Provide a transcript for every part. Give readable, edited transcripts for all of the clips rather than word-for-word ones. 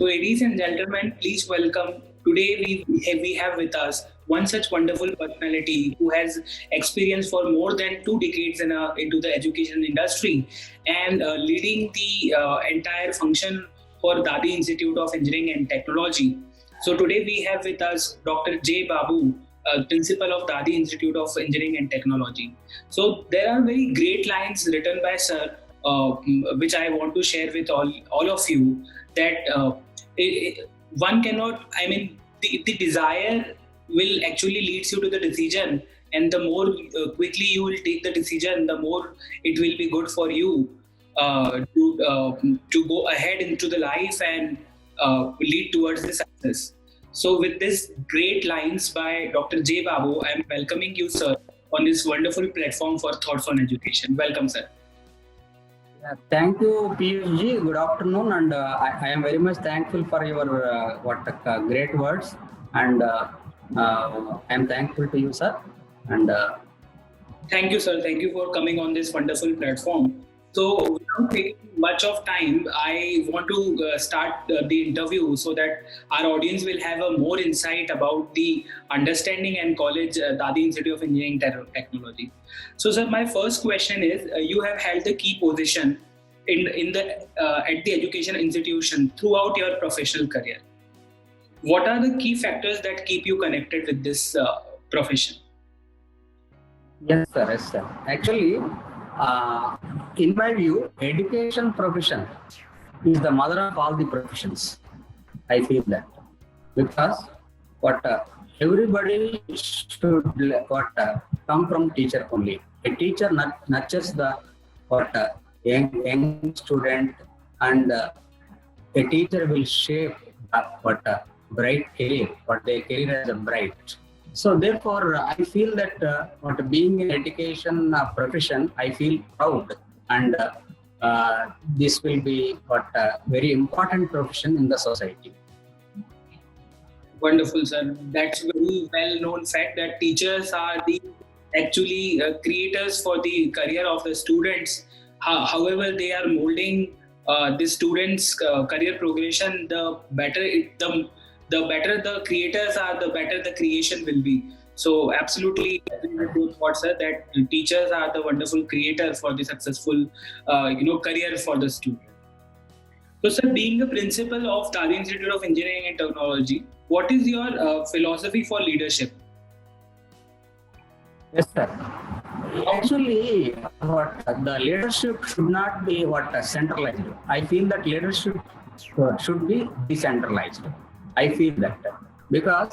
So, ladies and gentlemen, please welcome. Today we have with us one such wonderful personality who has experience for more than 2 decades into the education industry and leading the entire function for Dadi Institute of Engineering and Technology. So today we have with us Dr. J. Babu, principal of Dadi Institute of Engineering and Technology. So there are very great lines written by Sir, which I want to share with all of you. That one cannot. I mean, the desire will actually leads you to the decision, and the more quickly you will take the decision, the more it will be good for you to go ahead into the life and lead towards the success. So, with this great lines by Dr. J. Babu, I am welcoming you, sir, on this wonderful platform for Thoughts on Education. Welcome, sir. Thank you, Piyush. Good afternoon, and I am very much thankful for your great words, and I am thankful to you, sir. And thank you, sir. Thank you for coming on this wonderful platform. So, without taking much of time, I want to start the interview so that our audience will have a more insight about the understanding and college Dadi Institute of Engineering Technology. So, sir, my first question is: you have held the key position in the at the education institution throughout your professional career. What are the key factors that keep you connected with this profession? Yes, sir. Yes, sir. Actually, in my view, education profession is the mother of all the professions. I feel that because everybody should come from teacher only. A teacher nurtures the young student, and a teacher will shape bright career, what their career as a bright. So therefore, I feel that being an education profession, I feel proud, and this will be very important profession in the society. Wonderful, sir. That's very well-known fact that teachers are the actually creators for the career of the students. However, they are molding the students' career progression. The better the creators are, the better the creation will be. So, absolutely agree with your thoughts, sir, that teachers are the wonderful creator for the successful, career for the student. So, sir, being a principal of Dadi Institute of Engineering and Technology, what is your philosophy for leadership? Yes, sir. Actually, the leadership should not be centralized. I feel that leadership should be decentralized. I feel that because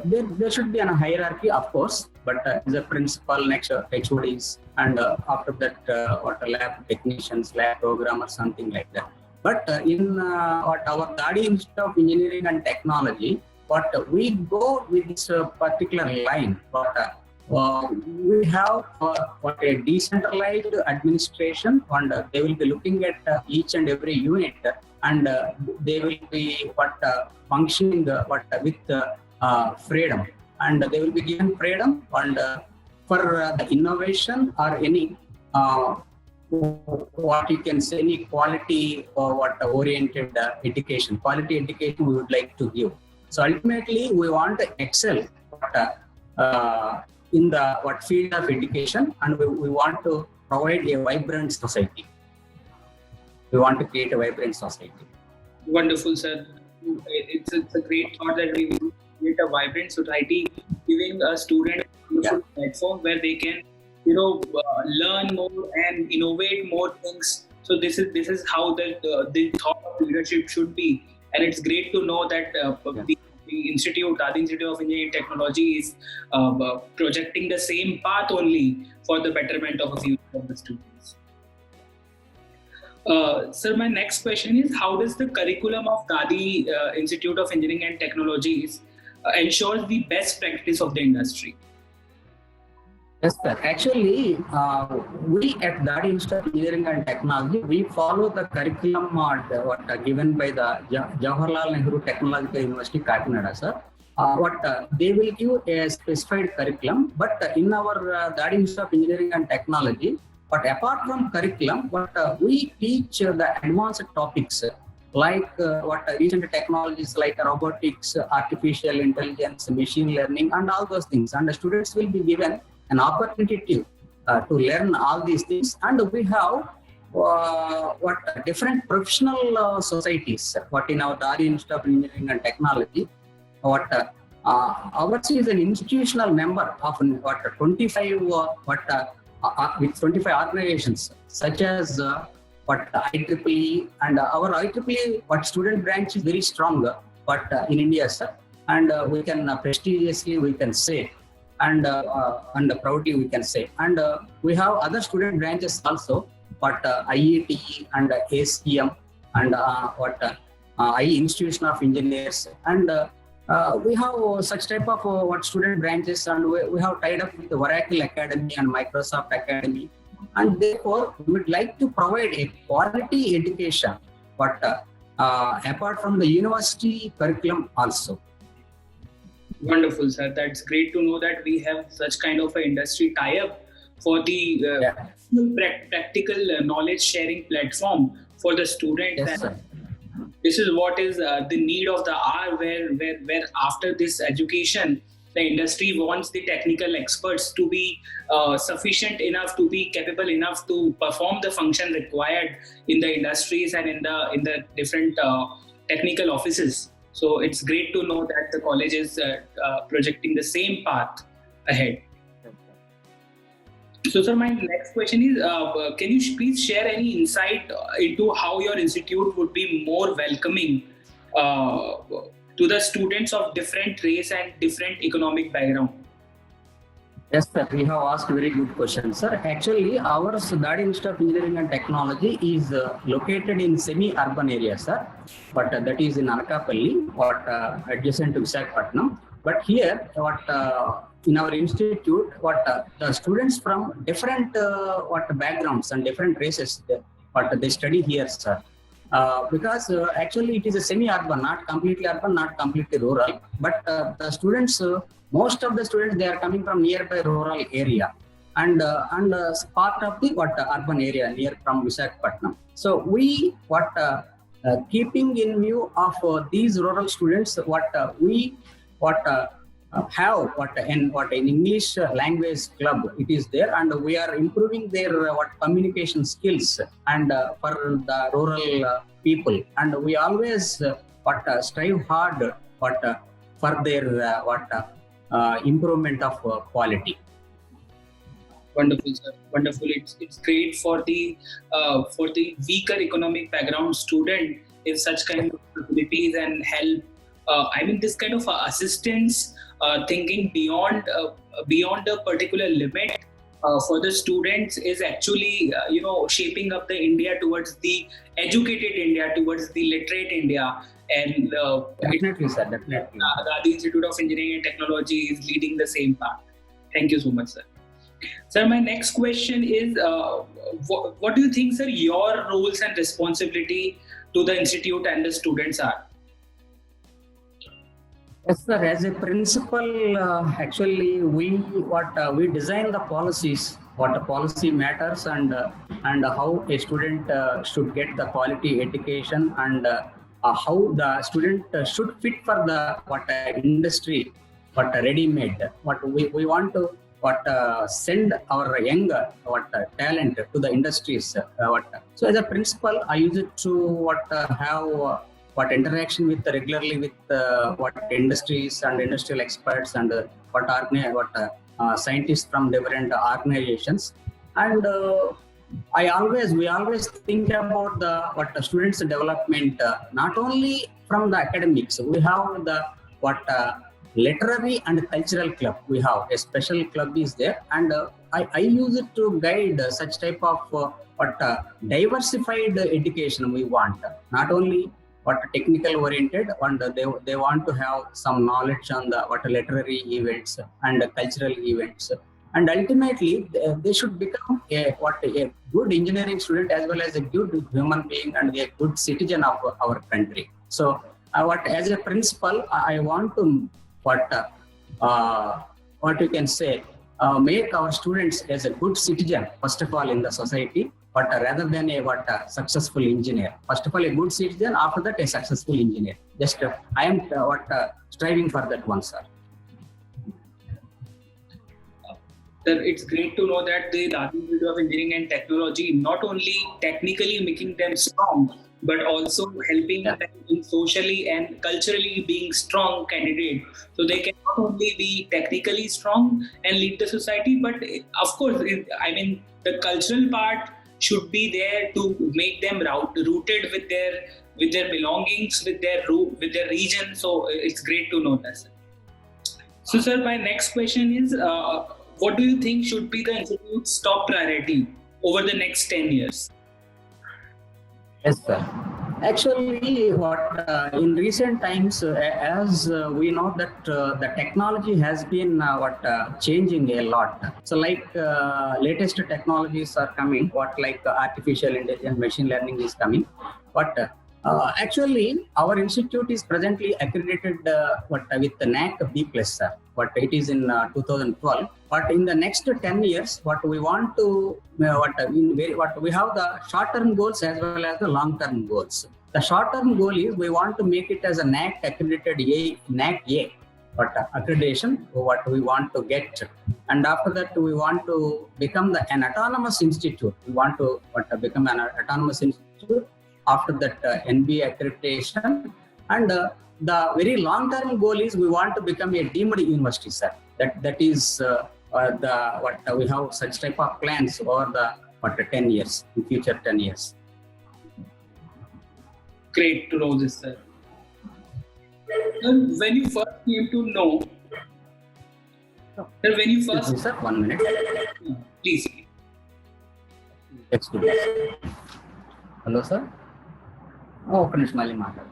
there should be a hierarchy, of course, but as a principal, next HODs, and after that, lab technicians, lab programmers, something like that. But in our Dadi Institute of Engineering and Technology, we go with this particular line. We have a decentralized administration, and they will be looking at each and every unit, and they will be functioning with freedom, and they will be given freedom, and for the innovation or any what you can say, any quality or oriented education, quality education we would like to give. So ultimately, we want to excel in the field of education, and we want to provide a vibrant society. We want to create a vibrant society. Wonderful, sir. It's a great thought that we will create a vibrant society, giving a student a platform where they can, learn more and innovate more things. So this is how the thought of leadership should be, and it's great to know that the Institute, Dadi Institute of Engineering and Technology, is projecting the same path only for the betterment of the future of the students. Sir, my next question is: how does the curriculum of Dadi Institute of Engineering and Technologies ensure the best practice of the industry? Yes, sir. Actually, we at Dadi Institute of Engineering and Technology, we follow the curriculum given by the Jawaharlal Nehru Technological University, Kakinada, sir. They will give a specified curriculum, but in our Dadi Institute of Engineering and Technology, but apart from curriculum, we teach the advanced topics like what recent technologies like robotics, artificial intelligence, machine learning, and all those things. And the students will be given an opportunity to learn all these things. And we have what different professional societies. What in our Dhari Institute of Engineering and Technology, what ours is an institutional member of what 25 with 25 organizations such as what IEEE, and our IEEE what student branch is very strong but in India, sir, and we can prestigiously we can say and proudly we can say, and we have other student branches also, but IET and ACM and IE Institution of Engineers, and we have such type of what student branches, and we have tied up with the Oracle Academy and Microsoft Academy, and therefore we would like to provide a quality education, but apart from the university curriculum also. Wonderful, sir. That's great to know that we have such kind of an industry tie-up for the practical knowledge sharing platform for the students. Yes, sir. This is what is the need of the hour, where after this education, the industry wants the technical experts to be sufficient enough, to be capable enough to perform the function required in the industries and in the different technical offices. So it's great to know that the college is projecting the same path ahead. So, sir, my next question is, can you please share any insight into how your institute would be more welcoming to the students of different race and different economic background? Yes, sir. We have asked very good question, sir. Actually, our Dhari Institute of Engineering and Technology is located in semi-urban area, sir. But that is in Anakapalli, what adjacent to Visakhapatnam. But here, what in our institute, what the students from different what backgrounds and different races, what they study here, sir. Because actually it is a semi-urban, not completely urban, not completely rural. But the students, most of the students, they are coming from nearby rural area, and part of the what urban area near from Visakhapatnam. So we keeping in view of these rural students, we have in English language club it is there, and we are improving their communication skills and for the rural people, and we always strive hard for their improvement of quality. Wonderful, sir. Wonderful. It's great for the weaker economic background student if such kind of facilities and help. This kind of assistance, thinking beyond a particular limit for the students is actually shaping up the India towards the educated India, towards the literate India, and Definitely, sir. Definitely. The Institute of Engineering and Technology is leading the same path. Thank you so much, sir. Sir, my next question is, what do you think, sir, your roles and responsibility to the institute and the students are? Yes, sir. As a principal, actually, we design the policies, what the policy matters, and how a student should get the quality education, and how the student should fit for the industry, ready-made. What we want to send our young talent to the industries. So as a principal, I use it to have interaction with regularly with industries and industrial experts, and scientists from different organizations, and we always think about the students' development, not only from the academics. We have the literary and cultural club. We have a special club is there, and I use it to guide such type of diversified education we want, not only technical oriented, and they want to have some knowledge on the literary events and cultural events, and ultimately they should become a good engineering student as well as a good human being and a good citizen of our country. So as a principal, I want to you can say make our students as a good citizen first of all in the society, rather than a successful engineer. First of all, a good citizen. After that, a successful engineer. Just I am striving for that one, sir. Sir, it's great to know that the Dadi Institute of Engineering and Technology not only technically making them strong, but also helping them in socially and culturally being strong candidate. So they can not only be technically strong and lead the society, but of course, the cultural part should be there to make them rooted with their belongings, with their region. So it's great to know that, sir. So, sir, my next question is, what do you think should be the institute's top priority over the next 10 years? Yes, sir. Actually, in recent times, as we know that the technology has been changing a lot. So, latest technologies are coming. Artificial intelligence, machine learning is coming. But actually, our institute is presently accredited with the NAC B+, sir. But it is in 2012. But in the next 10 years, what we want to, we have the short-term goals as well as the long-term goals. The short-term goal is we want to make it as a NAC accredited NAC A, accreditation, what we want to get. And after that, we want to become an autonomous institute. We want to become an autonomous institute. After that, NBA accreditation. And the very long-term goal is we want to become a deemed university, sir. That is we have such type of plans over the 10 years, in future 10 years. Great to know this, sir. When you first came to know, sir, when you first... Sir, 1 minute. Please. Let's do this. Hello, sir. Oh, Kanishmali Matar.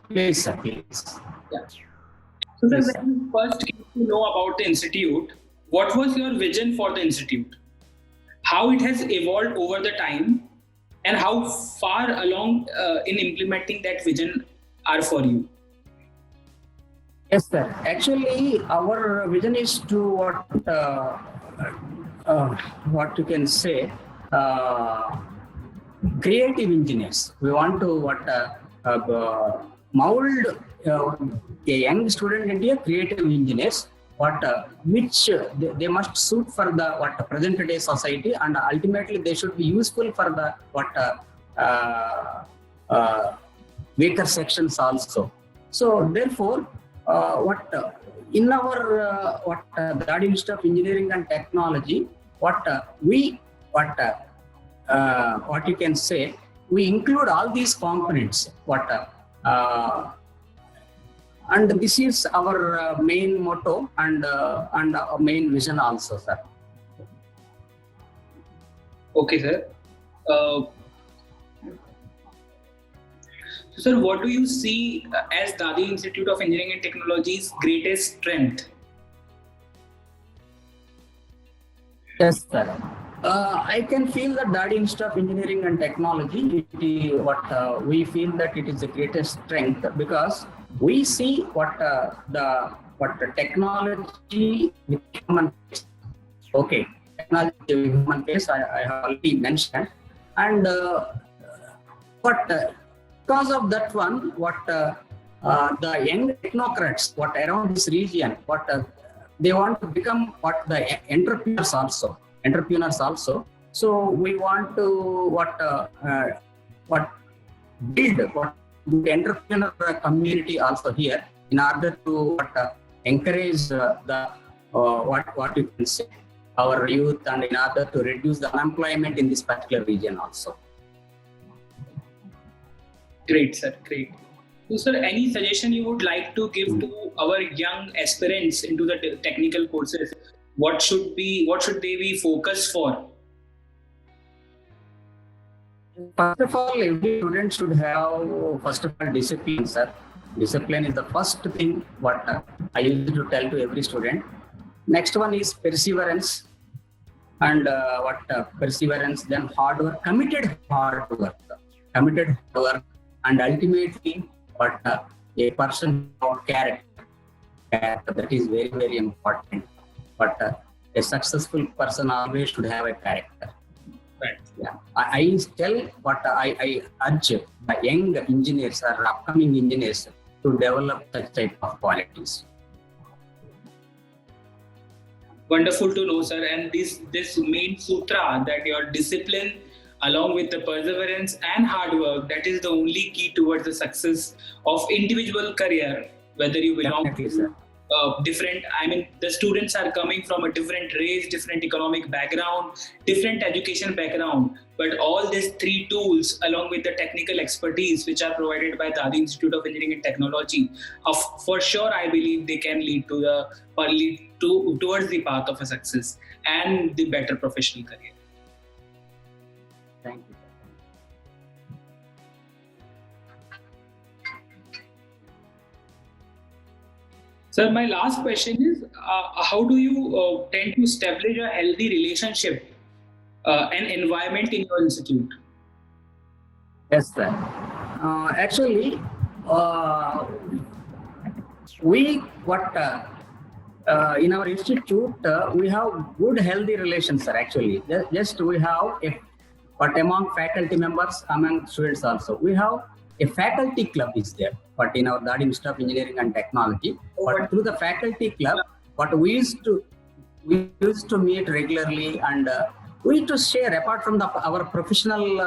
Please, sir, please. Yeah. So, sir, when you first came to know about the institute, what was your vision for the institute? How it has evolved over the time, and how far along in implementing that vision are for you? Yes, sir. Actually, our vision is to what you can say, creative engineers. We want to mold a young student into a creative engineers, which they must suit for the present day society, and ultimately they should be useful for the weaker sections also. So therefore, in our the Dadi Institute of Engineering and Technology, you can say, we include all these components. And this is our main motto and our main vision also, sir. Okay, sir. So, sir, what do you see as Dadi Institute of Engineering and Technology's greatest strength? Yes, sir. I can feel that Dadi Institute of Engineering and Technology, we feel that it is the greatest strength, because we see the technology with human face. Okay, technology with human face, I have already mentioned. And because of that one, the young technocrats, around this region, they want to become the entrepreneurs also. So we want to build the entrepreneur community also here, in order to encourage what you can say, our youth, and in order to reduce the unemployment in this particular region also. Great, sir. Great. So, sir, any suggestion you would like to give to our young aspirants into the technical courses? What should they be focused for? First of all, every student should have, discipline, sir. Discipline is the first thing what I used to tell to every student. Next one is perseverance. And perseverance, then hard work, committed hard work. And ultimately, a person of character. That is very, very important. A successful person always should have a character. Right. Yeah, I tell what I urge the young engineers or upcoming engineers to develop such type of qualities. Wonderful to know, sir. And this main sutra, that your discipline along with the perseverance and hard work, that is the only key towards the success of individual career, whether you belong Definitely, to sir. different, I mean, the students are coming from a different race, different economic background, different education background, but all these three tools along with the technical expertise which are provided by the Adi Institute of Engineering and Technology, for sure I believe they can lead to the or lead to towards the path of a success and the better professional career. Thank you. Sir, my last question is, how do you tend to establish a healthy relationship and environment in your institute? Yes, sir. Actually, uh, we what in our institute we have good healthy relations, sir. Actually, just we have a but among faculty members, among students also, we have a faculty club is there. But in our Dadi Institute of Engineering and Technology, but through the faculty club, what we used to meet regularly, and we used to share apart from our professional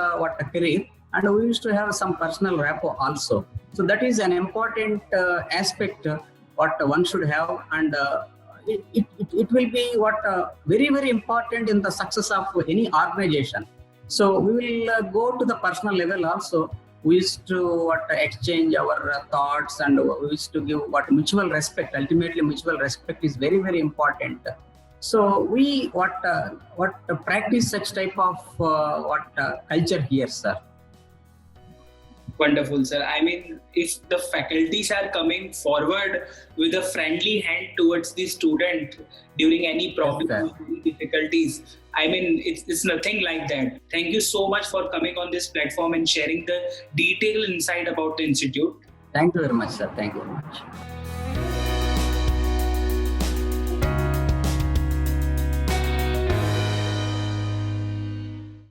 career, and we used to have some personal rapport also. So that is an important aspect what one should have, and it will be very important in the success of any organization. So we will go to the personal level also. We used to exchange our thoughts, and we used to give mutual respect. Ultimately, mutual respect is very important. So we practice such type of culture here, sir. Wonderful, sir. I mean, if the faculties are coming forward with a friendly hand towards the student during any problem, any difficulties, I mean, it's nothing like that. Thank you so much for coming on this platform and sharing the detailed insight about the institute. Thank you very much, sir. Thank you very much.